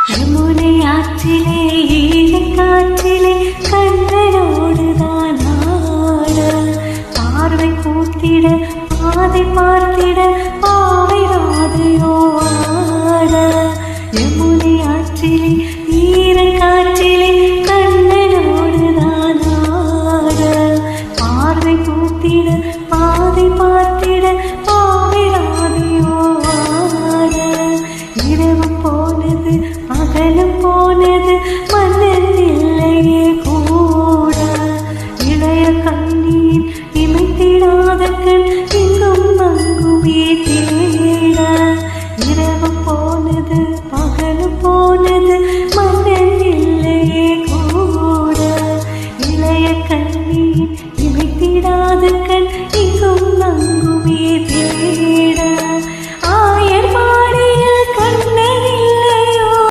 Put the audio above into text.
யமுனை ஆற்றிலே ஈழக்காற்றிலே கண்ணனோடுதான் ஆட பார்வை பூத்திட பாதை பார்த்திட பாவை ராதையோ ஆட யமுனை ஆற்றிலே ஈழக்காற்றிலே கண்ணனோடுதான் ஆட பார்வை பூத்திட பாதை பார்த்திட பாவை ராதையோ ஆட இரவு போனது பகலும் போனது மன்னன் இல்லையே கூட இளைய கண்ணீர் இமைத்திடாத கண் இங்கும் அங்குமே தேட இரவு போனது பகலும் போனது